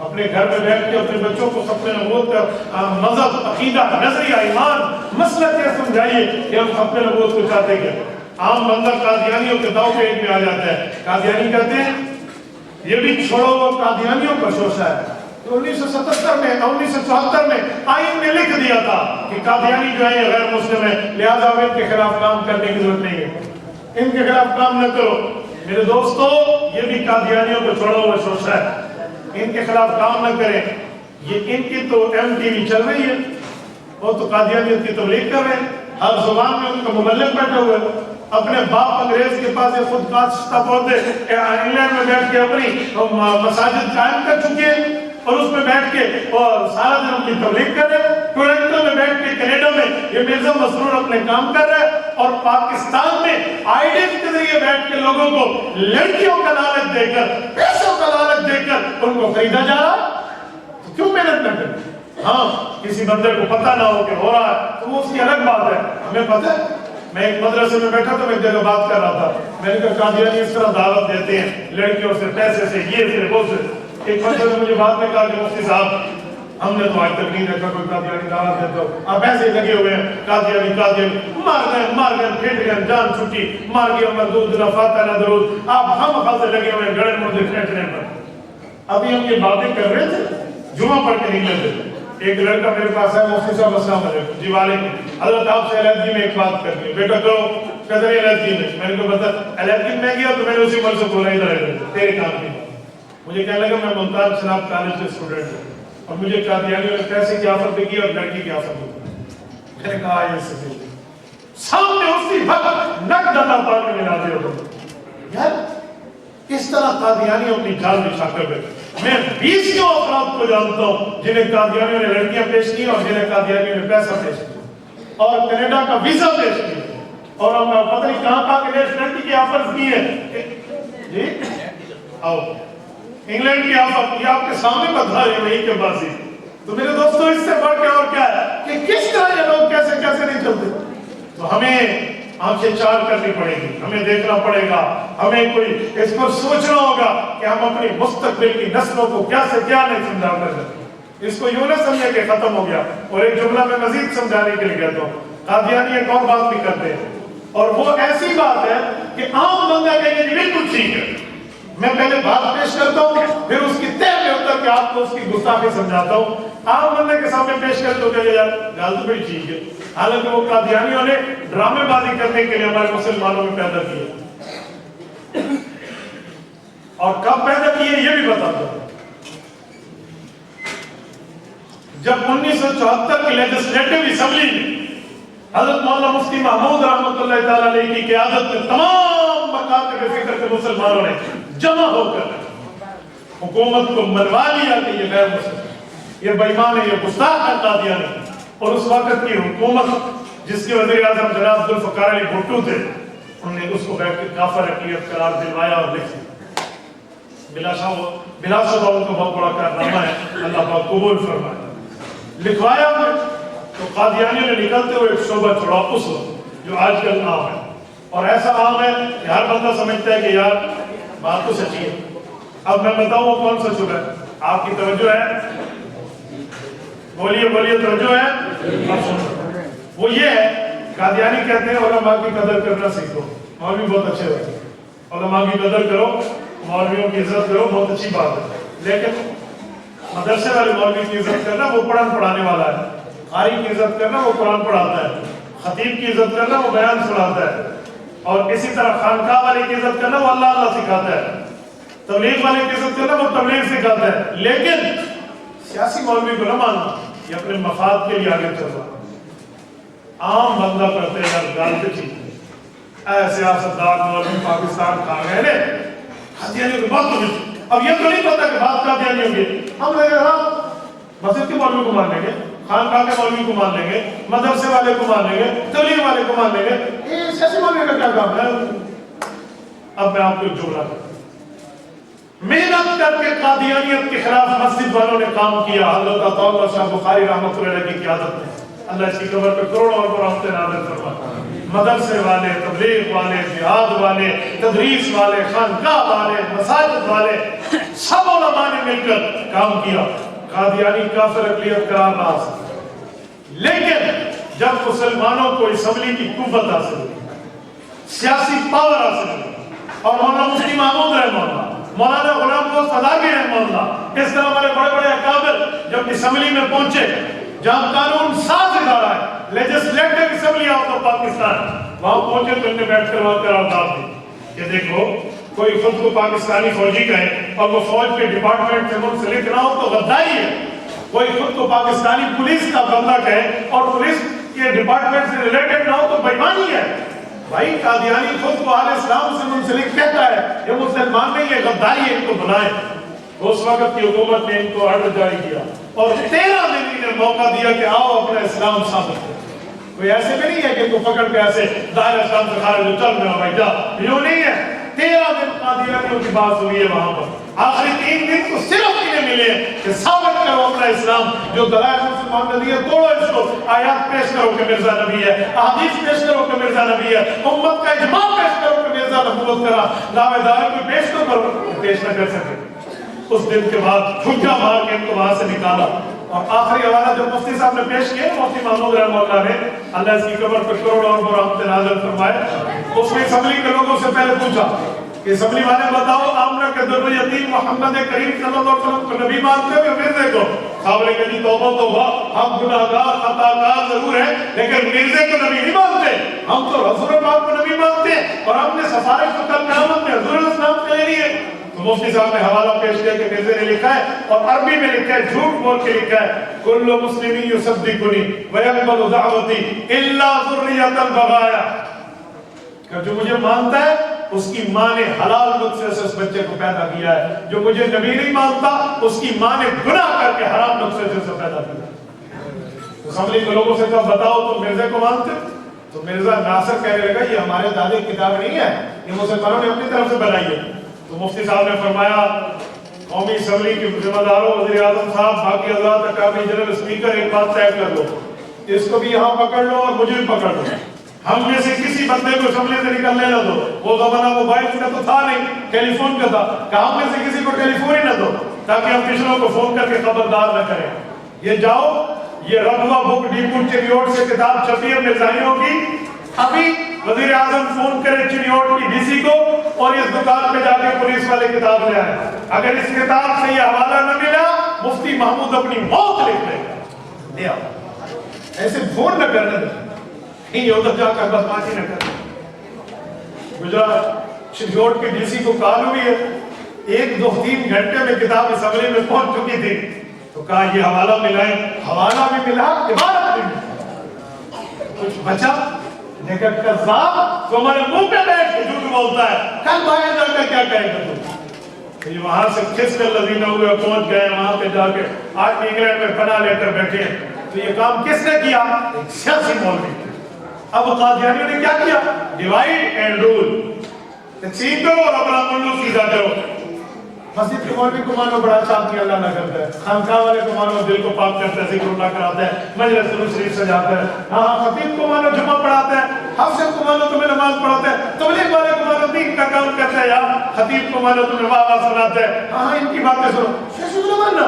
S1: اپنے گھر میں بیٹھ کے اپنے بچوں کو ختم نبوت کا مذہب، عقیدہ، نظریہ، ایمان، مسلک کیا سمجھائیے کہ ہم ختم نبوت کو چاہتے ہیں۔ عام بندہ قادیانیوں کے داؤ پیٹ میں آ جاتا ہے۔ قادیانی کہتے ہیں یہ بھی چھوڑو وہ قادیانیوں کا شوشہ ہے۔ 1977 میں 1974 میں آئین نے لکھ دیا تھا کہ قادیانی جو ہے یہ غیر مسلم ہے، لہذا ان کے خلاف کام کرنے کی ضرورت نہیں ہے، ان کے خلاف کام نہ کرو۔ میرے دوستو یہ بھی قادیانیوں کو چھوڑو وہ شوشہ ہے، ان کے خلاف کام نہ کریں۔ یہ ان کی تو ایم ٹی وی چل رہی ہے، وہ تو قادیانیت کی تبلیغ کر رہے ہیں، ہر زبان میں ان کا مبلغ بیٹھا ہوا ہے۔ اپنے باپ انگریز کے پاس یہ خود کاشتہ پودے انگلینڈ میں بیٹھ کے اپنی مساجد قائم کر چکے ہیں اور اس میں بیٹھ کے اور سارا دن اپنی تبلیغ کر رہے ہیں۔ ٹورنٹو میں بیٹھ کے کینیڈا میں یہ مرزا مسرور اپنے کام کر رہے ہیں اور پاکستان میں آئیڈیل کے ذریعے بیٹھ کے لوگوں کو لڑکیوں کا لالچ دے کر، پیسوں کا لالچ دے کر ان کو خریدا جا رہا ہے، تو کیوں محنت نہ کریں؟ ہاں کسی بندے کو پتہ نہ ہو کہ ہو رہا ہے تو وہ اس کی الگ بات ہے، ہمیں پتہ ہے۔ میں ایک مدرسے میں بیٹھا تھا، میں ایک جگہ بات کر رہا تھا، میں نے کہا قادیانی اس طرح دعوت دیتے ہیں لڑکیوں سے، پیسے سے، یہ سے وہ سے۔ ایک بندے نے مجھے بعد میں کہا کہ مفتی صاحب ہم نے تو آج تک نہیں دیکھا کوئی قادیانی دعوت دیتا ہو، آپ ایسے ہی لگے ہوئے ہیں قادیانی مار گئے پھینٹ گئے، جان چھٹی، مار گیا مردود نہ فاتح نہ درود، آپ ہم خاصے لگے ہوئے ہیں گڑے مردے پھینٹنے پر۔ ابھی ہم یہ باتیں کر رہے تھے، جمعہ پڑھ کے نکلے تھے، ایک لڑکا میرے پاس ہے، مفتی صاحب السلام علیکم، جی وعلیکم، حضرت آپ سے علیحدگی میں ایک بات کرنی ہے، بیٹا کرو، کہتا نہیں علیحدگی میں، میں نے کہا بتا علیحدگی میں گیا تو میں نے اسی مل سے بولا ادھر تیرے کام کی بات۔ مجھے کہنے لگا میں ملتان شراب کالج سے اسٹوڈنٹ ہوں اور مجھے قادیانیوں نے پیسے کی آفر بھی کی اور لڑکی کی آفر بھی کی۔ میں نے کہا یہ سبھی سامنے اسی وقت نقد اللہ پاک میں ملا دے ہوگا یار اس طرح قادیانی اپنی جال بچھا کر بیٹھے۔ میں 20 افراد کو جانتا ہوں جنہیں قادیانیوں نے لڑکیاں پیش کی اور جنہیں قادیانیوں نے پیسہ پیش کیا اور کینیڈا کا ویزا پیش کیا اور ہم پتہ نہیں کہاں کے نیشنلٹی کی آفرز کی ہے۔ جی آؤ انگلینڈ کی آفر، یہ آپ کے سامنے بتا رہے ہیں وہیں کے بازی۔ تو میرے دوستوں اس سے بڑھ کے اور کیا ہے کہ کس طرح یہ لوگ کیسے نہیں چلتے۔ تو ہمیں آنکھیں چار کرنی پڑے گی، ہمیں دیکھنا پڑے گا، ہمیں کوئی اس پر سوچنا ہوگا کہ ہم اپنی مستقبل کی نسلوں کو کیا سے کیا نہیں سمجھا کر، اس کو یوں نہ سمجھے کہ ختم ہو گیا۔ اور ایک جملہ میں مزید سمجھانے کے لیے کہتا ہوں، قادیانی ایک اور بات بھی کرتے ہیں اور وہ ایسی بات ہے کہ عام بندہ کہے کہ بالکل ٹھیک ہے، میں پہلے بات پیش کرتا ہوں پھر اس کی تہ میں اتر کے آپ کو اس کی گستاخی سمجھاتا ہوں۔ عام بندے کے سامنے پیش کرتے ہو کہ یار گال تو بڑی ٹھیک ہے، حالانکہ وہ قادیانیوں نے ڈرامے بازی کرنے کے لیے ہمارے مسلمانوں میں پیدا کیے اور کب پیدا کیے یہ بھی بتا دو۔ جب 1974 کی لیجسلیٹو اسمبلی میں حضرت مولانا مفتی محمود رحمۃ اللہ تعالی علیہ کی قیادت میں تمام مکاتب فکر کے مسلمانوں نے جمع ہو کر حکومت کو منوا لیا کہ یہ غیر مسلم، یہ بے ایمان ہے، یہ گستاخ ہے قادیانی، اور اس وقت کی حکومت جس کے وزیر اعظم جناب ذوالفقار علی بھٹو تھے، انہوں نے اس کو بیٹھ کے کافر اقلیت قرار دلوایا اور لکھ دیا۔ بلا شبہ ان کو بہت بڑا کارنامہ ہے، اللہ پاک قبول فرمائے، لکھوایا انہوں نے۔ تو قادیانیوں نے نکلتے ہوئے ایک شعبہ چھوڑا اس وقت جو آج کل عام ہے، اور ایسا عام ہے کہ ہر بندہ سمجھتا ہے کہ یار بات تو سچی ہے۔ اب میں بتاؤں وہ کون سا شعبہ ہے، آپ کی توجہ ہے، بولیے بولیے توجہ ہے، وہ یہ ہے قادیانی کہتے ہیں علماء کی قدر کرنا سیکھو، مولوی بہت اچھے ہوتے ہیں، علماء کی قدر کرو، مولویوں کی عزت کرو، بہت اچھی بات ہے، لیکن مدرسے والے مولوی کی عزت کرنا وہ قرآن پڑھانے والا ہے، قاری کی عزت کرنا وہ قرآن پڑھاتا ہے، خطیب کی عزت کرنا وہ بیان سناتا ہے، اور اسی طرح خانقاہ والے کی عزت کرنا وہ اللہ اللہ سکھاتا ہے، تبلیغ والے کی عزت کرنا وہ تبلیغ سکھاتا ہے۔ لیکن سیاسی مولوی کو نہ ماننا، یہ اپنے مفاد کے لیے آگے چل رہا ہے۔ عام بندہ کرتے ہیں یار گال پہ ٹھیک ہے، ایسے سیاستدان مولوی پاکستان کھا گئے نے قادیانی کو بات کرنی۔ اب یہ تو نہیں پتا کہ بات قادیانی ہوں گی، ہم لے رہے ہاں مسجد کے مولوی کو مان لیں گے، خانقاہ کے مولوی کو مان لیں گے، مدرسے والے کو مان لیں گے، تبلیغ والے کو مان لیں گے، یہ سیاسی مولوی کا کیا کام ہے؟ اب میں آپ کو ایک جملہ کرتا ہوں، محنت کر کے قادیانیت کے خلاف مسجد والوں نے کام کیا، حضرت عطا اللہ شاہ بخاری رحمۃ اللہ علیہ کی قیادت میں، اللہ اس کی قبر پہ کروڑوں اور رحمتیں نازل فرمائے۔ مدرسے والے، تبلیغ والے، جہاد والے، تدریس والے، خانقاہ والے، مساجد والے، سب علماء نے مل کر کام کیا، قادیانی کافر اقلیت قرار نہ حاصل۔ لیکن جب مسلمانوں کو اسمبلی کی قوت حاصل ہوئی، سیاسی پاور حاصل ہوئی، اور مولانا مفتی محمود رحمہ اللہ، مولانا غلام گوشت اداگی رحمہ اللہ، اس طرح ہمارے بڑے بڑے اکابر جب اسمبلی میں پہنچے جہاں قانون ساز ادارہ ہے، لیجسلیٹو اسمبلی آف پاکستان، وہاں پہنچے تو انہوں نے بیٹھ کر وہاں قرارداد دی کہ دیکھو کوئی خود کو پاکستانی فوجی کہے اور وہ فوج کے ڈپارٹمنٹ سے منسلک نہ ہو تو غداری ہے، کوئی خود کو پاکستانی پولیس کا بندہ کہے اور پولیس کے ڈپارٹمنٹ سے ریلیٹڈ نہ ہو تو بے ایمانی ہے۔ بھائی قادیانی خود کو اہل اسلام سے منسلک کہتا ہے، یہ مسلمان نہیں ہے، غداری ہے، ان کو بلائیں۔ اس وقت کی حکومت نے ان کو آرڈر جاری کیا اور 13 دن انہیں موقع دیا کہ آؤ اپنا اسلام ثابت کرو۔ کوئی ایسے میں نہیں ہے کہ ان کو پکڑ کے ایسے دائرہ اسلام سے خارج ہو چل میں بھائی جا، یوں نہیں ہے۔ 13 دن قادیانیوں کی بات ہوئی ہے وہاں پر، آخری 3 دن تو صرف انہیں ملے ہیں کہ ثابت کرو اپنا اسلام، جو دلائل مسلمان نے دیے توڑو اس کو، آیات پیش کرو کہ مرزا نبی ہے، احادیث پیش کرو کہ مرزا نبی ہے، امت کا اجماع پیش کرو کہ مرزا نبوت کرا، دعوے دار کو پیش تو کرو، پیش نہ کر سکے۔ اس دن کے بعد جھٹا مار کے ان کو وہاں سے نکالا، اور آخری حوالہ جو مفتی صاحب نے پیش کیا، مفتی محمود رحمہ اللہ نے، اللہ اس کی قبر پر کروڑوں اور رحمت نازل فرمائے، اس نے اسمبلی کے لوگوں سے پہلے پوچھا کہ اسمبلی والے بتاؤ آمنہ کے در یتیم محمد کریم صلی اللہ علیہ وسلم کو نبی مانتے ہو یا مرزے کو؟ صاحب نے کہا جی توبہ توبہ، ہم گناہگار خطاکار ضرور ہیں لیکن مرزے کو نبی نہیں مانتے، ہم تو رسول پاک کو نبی مانتے ہیں، اور ہم نے سفارش کو کل قیامت میں حضور الاسلام کے لیے ہے۔ تو مفتی صاحب نے حوالہ پیش کیا کہ مرزے نے لکھا ہے، اور عربی میں لکھا ہے، جھوٹ بول کے لکھا ہے، کل مسلم یصدقنی ویقبل دعوتی الا ذریۃ البغایا، کہ جو مجھے مانتا ہے اس کی ماں نے حلال نطفے سے اس بچے کو پیدا کیا ہے، جو مجھے نبی نہیں مانتا اس کی ماں نے گناہ کر کے حرام نطفے سے اسے پیدا کیا۔ اسمبلی کے لوگوں سے کہا بتاؤ تم مرزے کو مانتے؟ تو مرزا ناصر کہنے لگا یہ ہمارے دادے کی کتاب نہیں ہے، یہ مسلمانوں نے اپنی طرف سے بنائی ہے۔ تو مفتی صاحب نے فرمایا قومی اسمبلی کے ذمہ داروں، وزیر اعظم صاحب، باقی حضرات، اکابر جنرل اسپیکر، ایک بات طے کر لو، اس کو بھی یہاں پکڑ لو اور مجھے بھی پکڑ لو، ہم میں سے کسی بندے کو اسمبلی سے نکلنے نہ دو۔ وہ زمانہ موبائل کا تو تھا نہیں، ٹیلی فون کا تھا، کہ ہم میں سے کسی کو ٹیلی فون ہی نہ دو تاکہ ہم پچھلوں کو فون کر کے خبردار نہ کریں۔ یہ جاؤ، یہ رغبہ بک ڈیپو چریوٹ سے کتاب چھپی ہے مرزائیوں کی، ابھی وزیر اعظم فون کرے چریوٹ کی ڈی سی کو اور اس دکان پہ جا کے پولیس والے کتاب لے آئے، اگر اس کتاب سے یہ حوالہ نہ ملا مفتی محمود اپنی موت لکھ دے گا، لے آؤ، ایسے فون نہ کرنے دیں، نہیں ادھر جا کر بدماشی نہ کریں۔ گجرات چریوٹ کے ڈی سی کو کال ہوئی ہے، 1-2-3 گھنٹے میں کتاب اسمبلی میں پہنچ چکی تھی، تو کہا یہ حوالہ ملائیں، حوالہ بھی ملا، عبارت بھی ملا، کچھ بچا؟ لیکن قذاب تو ہمارے منہ پہ بیٹھ کے جھوٹ بولتا ہے، کل باہر جا کر کیا کہے گا تم؟ یہ وہاں سے کھس کر لذینہ ہوئے پہنچ گئے وہاں پہ جا کے، آج انگلینڈ میں پناہ لے کر بیٹھے ہیں۔ تو یہ کام کس نے کیا؟ ایک سیاسی مولوی۔ اب قادیانیوں نے کیا کیا؟ ڈیوائیڈ اینڈ رول، تقسیم کرو اور اپنا منڈو سیدھا کرو۔ مسجد کے مولوی کو مانو بڑا اچھا آدمی اللہ نہ کرتا ہے، خانقاہ والے کو مانو دل کو پاک کرتا ہے، ذکر اللہ کراتا ہے، مجلس درود شریف سجاتا ہے، ہاں خطیب کو مانو جمعہ پڑھاتا ہے، حافظ کو مانو تمہیں نماز پڑھاتا ہے، تبلیغ والے کو مانو دین کا کام کرتا ہے، یا خطیب کو مانو تمہیں واہ واہ سناتا ہے، ہاں ان کی باتیں سنو، شیشو نہ ماننا۔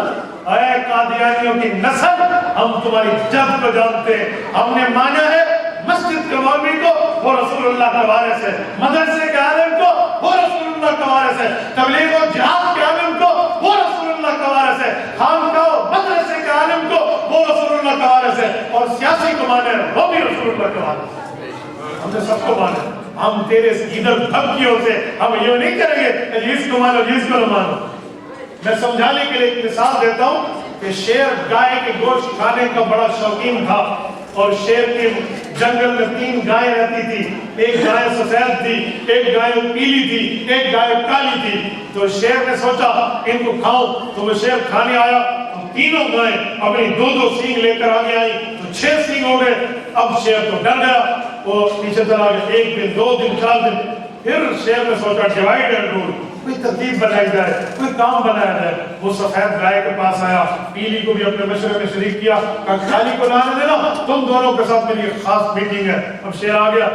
S1: اے قادیانیوں کی نسل، ہم تمہاری جد کو جانتے ہیں، ہم نے مانا ہے مسجد کے مولوی کو وہ رسول اللہ کا وارث ہے، مدرسے کے عالم کو وہ رسول اللہ کا وارث ہے، تبلیغ و جہاد کے عالم کو وہ رسول اللہ کا وارث ہے، خانقاہ و مدرسے کے عالم کو وہ رسول اللہ کا وارث ہے، اور سیاسی کو مانے وہ بھی رسول اللہ کا وارث ہے۔ ہم نے سب کو مانا، ہم تیرے ادھر دھمکیوں سے ہم یہ نہیں کریں گے کہ اس کو مانو جس کو نہ مانو۔ میں سمجھانے کے لیے ایک مثال دیتا ہوں کہ شیر گائے کے گوشت کھانے کا بڑا شوقین تھا، اور شیر کے جنگل میں 3 گائیں رہتی تھی، ایک گائے سفید تھی، ایک گائے پیلی تھی، ایک گائے کالی تھی۔ تو شیر نے سوچا ان کو کھاؤں، تو وہ شیر کھانے آیا، تو تینوں گائیں اپنی 2-2 سینگ لے کر آگے آئی، تو 6 سینگ ہو گئے۔ اب شیر تو ڈر گیا، وہ پیچھے چلا گیا، 1 دن 2 دن 4 دن، پھر شیر نے سوچا ڈیوائیڈ اینڈ رول، کوئی ترتیب بنائی جائے، کوئی کام بنایا جائے۔ وہ سفید گائے کے پاس آیا، پیلی کو بھی اپنے مشورے میں شریک کیا، کہا کالی کو لانے دینا، تم دونوں کے ساتھ میری خاص میٹنگ ہے۔ اب شیر آ گیا،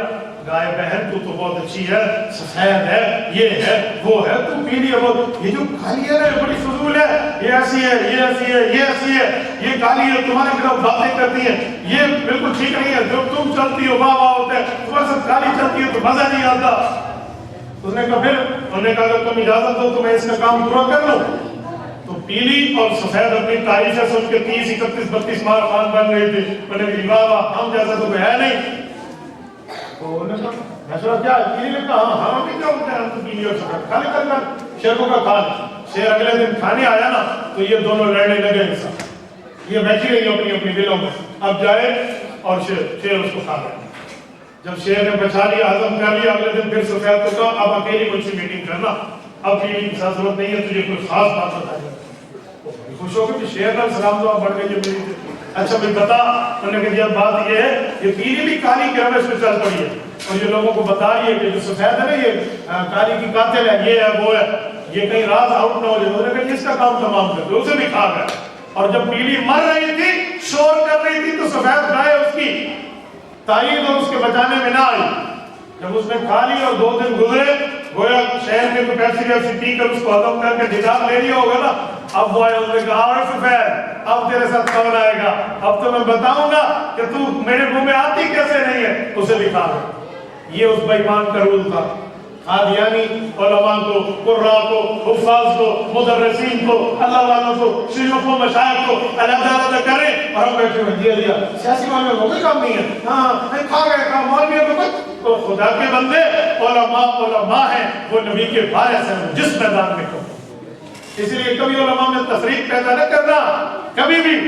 S1: گائے بہن تو بہت اچھی ہے، سفید ہے، یہ ہے وہ ہے، تم پیلی ہے، یہ جو کالی ہے نا یہ بڑی فضول ہے، یہ ایسی ہے، یہ ایسی ہے، یہ ایسی ہے، یہ کالی ہے تمہارے خلاف باتیں کرتی ہے، یہ بالکل ٹھیک نہیں ہے، جو تم چلتی ہو واہ واہ ہوتا ہے، تمہارے ساتھ کالی چلتی ہے تو مزہ نہیں آتا۔ اس نے کہا پھر انہوں نے کہا اگر تم اجازت دو تو میں اس کا کام پورا کر لوں۔ تو پیلی اور سفید اپنی تاریخیں سن کے 30 31 32 مار خان بن گئے تھے، انہوں نے کہا واہ واہ ہم جیسا تو کوئی ہے نہیں۔ تو انہوں نے کہا مشورہ کیا ہے؟ پیلی نے کہا ہاں ہم بھی کیا ہوتے ہیں، ہم تو پیلی اور سفید کھانے کر کر شیر کو کا کھانے۔ شیر اگلے دن کھانے آیا نا تو یہ دونوں لڑنے لگے ان سے، یہ بیٹھی رہی اپنی اپنی دلوں میں، اب جائے اور شیر اس کو کھا گیا۔ جب شیر نے بچا لیا، ہضم کر لیا، اگلے دن پھر سفید کو کہا اب اکیلی مجھ سے میٹنگ کرنا، اب پیلی کی ضرورت نہیں ہے، تجھے کوئی خاص بات بتائے گا۔ خوش ہو گئی کہ شیر کا سلام دعا بڑھ گئی ہے میری۔ اچھا بھائی بتا، انہوں نے کہا جی بات یہ ہے یہ پیلی بھی کالی کی روش میں چل پڑی ہے اور یہ لوگوں کو بتا رہی ہے کہ جو سفید ہے نا یہ کالی کی قاتل ہے، یہ ہے وہ ہے، یہ کہیں راز آؤٹ نہ ہو جائے۔ انہوں نے کہا اس کا کام تمام کر دو، اسے بھی کھا گیا۔ اور جب پیلی مر رہی تھی، شور کر رہی تھی، تو سفید گائے اس کی تائید اور اس کے بچانے میں نہ آئی۔ جب اس نے کھا لی اور 2 دن گزرے، گویا شہر میں تو پیپسی پی کر اس کو ہضم کر کے دیدار لے لیا ہوگا نا، اب وہ آئے، انہوں نے کہا اور سفید اب تیرے ساتھ کون آئے گا، اب تو میں بتاؤں گا کہ تو میرے منہ میں آتی کیسے نہیں ہے، اسے بھی کھا گیا۔ یہ اس بے ایمان کا رول تھا۔ قادیانی علماء کو، قراء کو، حفاظ کو، مدرسین کو، اللہ والوں کو، شیوخ و مشائخ کو علیحدہ کریں اور ہم بیٹھے ہوئے دیا دیا سیاسی معاملے میں کوئی کام نہیں ہے، ہاں کھا گئے کام مولویوں کو کچھ، تو خدا کے بندے علماء ہیں، وہ نبی کے وارث ہیں جس میدان میں ہو۔ اس لیے کبھی علماء میں تفریق پیدا نہ کرنا کبھی بھی۔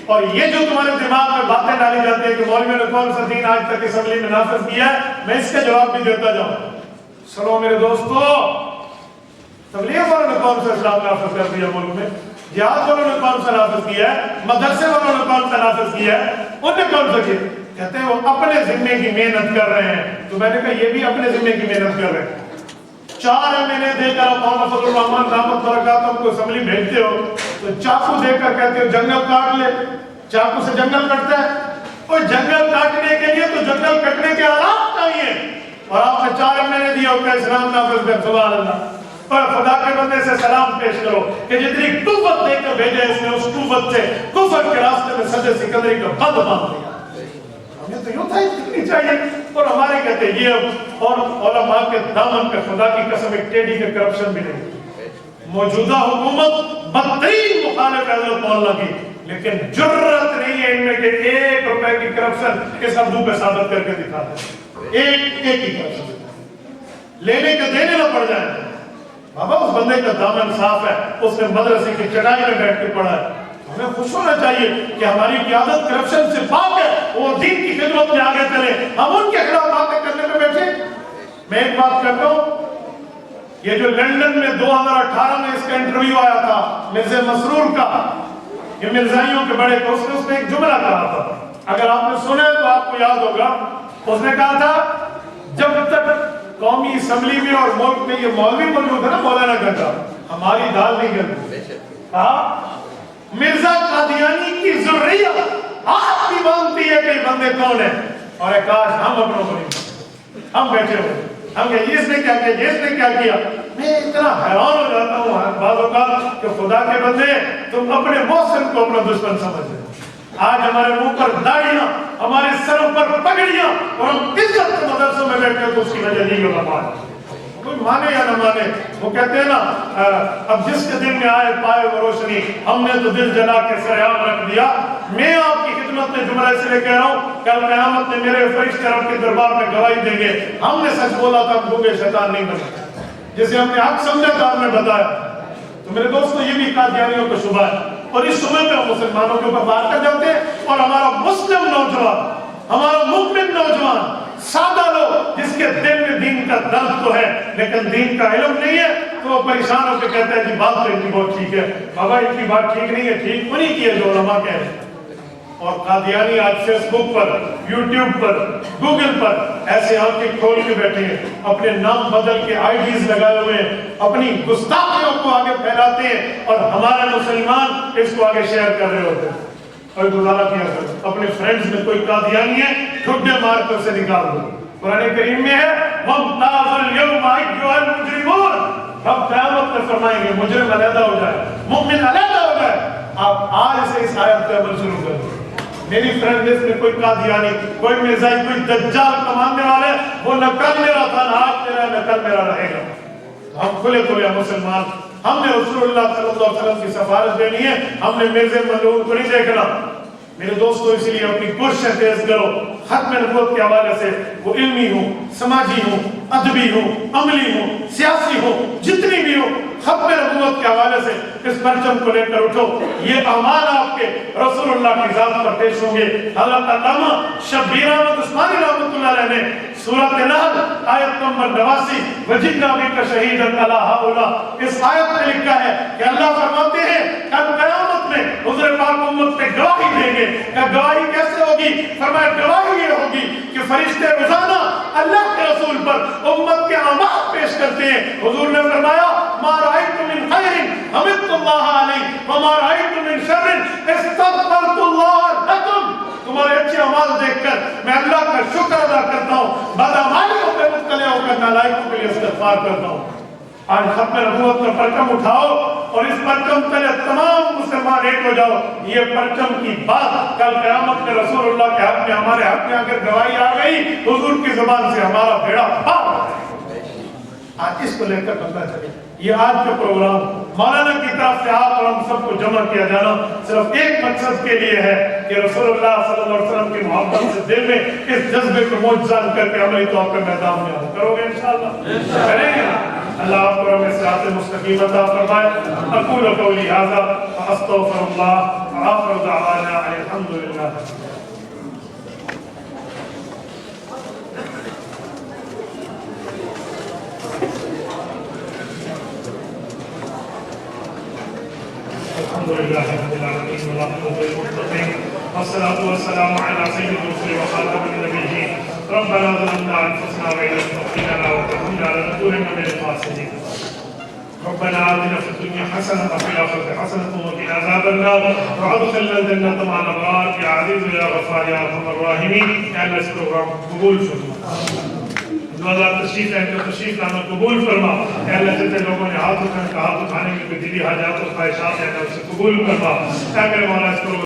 S1: اور یہ جو تمہارے دماغ میں باتیں ڈالی جاتی ہیں کہ مولویوں نے کون سا دین آج تک اسمبلی میں نافذ کیا ہے، میں اس کا جواب بھی دیتا جاؤں۔ سنو میرے دوستو، تبلیغ والوں نے کون سا اسلام نافذ کر دیا ملک میں، جہاد والوں نے کون سا نافذ کیا ہے، مدرسے والوں نے کون سا نافذ کیا ہے، انہوں نے کون سا کیا؟ کہتے ہیں وہ اپنے ذمے کی محنت کر رہے ہیں۔ تو میں نے کہا یہ بھی اپنے ذمے کی محنت کر رہے ہیں۔ 4 مہینے دے کر آپ مولانا فضل الرحمان دامت برکاتہم کو اسمبلی بھیجتے ہو تو چاقو دے کر کہتے ہو جنگل کاٹ لے، چاقو سے جنگل کٹتا ہے، اور جنگل کاٹنے کے لیے تو جنگل کٹنے کے آلات چاہیے، اور آپ نے 4 مہینے دیا ہوتا ہے اسلام نافذ کر، سبحان اللہ۔ اور خدا کے بندے سے سلام پیش کرو کہ جتنی قوت دے کر بھیجے اس نے اس قوت سے کفر کے راستے میں سد سکندری کا بند باندھ دیا۔ ہمیں تو یوں تھا اتنی چاہیے، اور ہمارے کہتے ہیں یہ، اور علماء کے دامن پہ خدا کی قسم ایک ٹیڈی کا کرپشن بھی نہیں۔ موجودہ حکومت بدترین مخالف ہے حضرت مولانا کی، لیکن جرت نہیں ہے ان میں کہ 1 روپے کی کرپشن اس ابو پہ ثابت کر کے دکھا دیں، ایک ہی کرپشن لینے کے دینے نہ پڑ جائے۔ بابا اس بندے کا دامن صاف ہے، اس نے مدرسے کی چٹائی میں بیٹھ کے پڑھا ہے، ہمیں خوش ہونا چاہیے کہ ہماری قیادت کرپشن سے پاک ہے، وہ دین کی خدمت میں آگے چلے، ہم ان کے خلاف باتیں کرنے میں بیٹھے۔ میں ایک بات کرتا ہوں، یہ جو لندن میں 2018 میں اس کا انٹرویو آیا تھا مرزا مسرور کا، یہ مرزائیوں کے بڑے کو، اس نے ایک جملہ کہا تھا، اگر آپ نے سنا ہے تو آپ کو یاد ہوگا، اس نے کہا تھا جب تک قومی اسمبلی میں اور ملک میں یہ مولوی موجود ہے نا مولانا گنجا، ہماری دال نہیں گلتی۔ مرزا قادیانی کی ذریت آپ بھی مانتی ہے کہ یہ بندے کون ہیں، اور کاش ہم اپنوں کو نہیں، ہم بیٹھے ہوئے ہم کہ اس نے کیا کیا، اس نے کیا کیا۔ میں اتنا حیران ہو جاتا ہوں بعض اوقات کہ خدا کے بندے تم اپنے محسن کو اپنا دشمن سمجھتے۔ آج ہمارے منہ پر داڑیاں، ہمارے سروں پر پگڑیاں، اور ہم عزت کے مدرسوں میں بیٹھے تو اس کی وجہ نہیں علماء ہے۔ کوئی مانے یا نہ مانے، وہ کہتے ہیں نا اب جس کے دل میں آئے پائے وہ روشنی، ہم نے تو دل جلا کے سریام رکھ دیا۔ میں آپ کی خدمت میں جملہ اس لیے کہہ رہا ہوں، کل قیامت میں میرے فرشتے رب کے دربار میں گواہی دیں گے ہم نے سچ بولا تھا، ہم گونگے شیطان نہیں بنے، جسے ہم نے حق سمجھا تھا ہم نے بتایا۔ تو میرے دوستو یہ بھی قادیانیوں کا شبہ ہے، اور اس شبہ پہ ہم مسلمانوں کے اوپر بات کر جاتے ہیں، اور ہمارا مسلم نوجوان، ہمارا مومن نوجوان، سادہ لوگ جس کے دل میں دین کا درد تو ہے لیکن دین کا علم نہیں ہے، تو وہ پریشان ہو کے کہتا ہے جی بات تو ان کی بہت ٹھیک ہے۔ بابا ان کی بات ٹھیک نہیں ہے، ٹھیک وہ نہیں کیا جو علماء کہہ رہے ہیں۔ اور قادیانی آج فیس بک پر، یوٹیوب پر، گوگل پر ایسے آنکھیں کھول کے بیٹھے ہیں، اپنے نام بدل کے آئی ڈیز لگائے ہوئے ہیں، اپنی گستاخیوں کو آگے پھیلاتے ہیں، اور ہمارے مسلمان اس کو آگے شیئر کر رہے ہوتے ہیں۔ اور گزارا کیا کرو اپنے فرینڈز میں کوئی قادیانی ہے ٹھڈے مار کر سے نکال دو۔ قرآن کریم میں ہے وَامْتَازُ الْيَوْمَ أَيُّهَا الْمُجْرِمُونَ، رب قیامت میں فرمائیں گے مجرم علیحدہ ہو جائے، مومن علیحدہ ہو جائے۔ آپ آج سے اس آیت پہ عمل شروع کر دیں۔ میری فرینڈ لسٹ میں کوئی قادیانی، کوئی مرزائی، کوئی دجال کمانے والے، وہ نہ کل میرا تھا، نہ آج میرا، نہ کل میرا رہے گا۔ ہم کھلے کھلے مسلمان، ہم نے رسول اللہ صلی اللہ علیہ وسلم کی سفارش دینی ہے، ہم نے مرزے ملعون کو نہیں دیکھنا۔ میرے دوستو اس لیے اپنی کوششیں تیز کرو، ختم نبوت کے حوالے سے وہ علمی ہوں، سماجی ہوں، ادبی ہوں، عملی ہوں، سیاسی ہوں، جتنی بھی ہوں، ختم نبوت کے حوالے سے اس پرچم کو لے کر اٹھو۔ یہ اعمال آپ کے رسول اللہ کی ذات پر پیش ہوں گے۔ حضرت علامہ شبیر احمد عثمانی رحمۃ اللہ علیہ نے سورۃ نحل آیت نمبر 89 وَجِئْنَا بِكَ شَهِيدًا عَلَىٰ هَٰؤُلَاءِ اس آیت میں لکھا ہے کہ اللہ فرماتے ہیں کل قیامت میں حضور پاک امت پہ گواہی دیں گے. کہ گواہی کیسے ہوگی؟ فرمایا گواہی یہ ہوگی کہ فرشتے روزانہ اللہ کے رسول پر امت کے اعمال پیش کرتے ہیں. حضور نے فرمایا ما رأيت من خير حمدت الله عليه وما رأيت من شر استغفرت الله لكم. تمہارے اچھے اعمال دیکھ کر میں اللہ کا شکر ادا کرتا ہوں, بدعمالیوں پہ مبتلا ہو کر نالائقوں کے لیے استغفار کرتا ہوں. آج ختم نبوت کا پرچم اٹھاؤ اور اس پرچم تلے تمام مسلمان ایک ہو جاؤ. یہ پرچم کی بات کل قیامت میں رسول اللہ کے حق میں ہمارے حق میں اگر گواہی آ گئی, حضور کی زبان سے ہمارا بیڑا پار. آج اس کو لے کر بندہ چلے. یہ آج کا پروگرام مولانا کی طرف سے آپ اور ہم سب کو جمع کیا جانا صرف ایک مقصد کے لیے ہے کہ رسول اللہ صلی اللہ علیہ وسلم کی محبت سے دل میں اس جذبے کو معجزہ کر کے عملی طور پر میدان میں آؤ. کرو گے انشاءاللہ؟ کریں گے. اللہ آپ کو ہمیں صراط مستقیم عطا فرمائے. اقول قولی ھذا واستغفر اللہ وآخر دعوانا الحمدللہ. الحمد لله رب العالمين والعاقبة للمتقين والصلاة والسلام على سيد الرسل وخاتم النبيين. ربنا ظلمنا أنفسنا وإن لم تغفر لنا وترحمنا لنكونن من الخاسرين. ربنا آتنا في الدنيا حسنة وفي الآخرة حسنة وقنا عذاب النار وادخلنا الجنة مع الأبرار. يا عزيز يا غفار يا أرحم الراحمين. يا الله اس پروگرام قبول فرما. جو اللہ تشریف ہے ان کا تشریف لانا قبول فرما. اے اللہ جتنے لوگوں نے ہاتھ اٹھانے کا ہاتھ اٹھانے کی کوئی دلی حاجات اور خواہشات ہیں اسے قبول فرما. کیا کرے مولا اس کو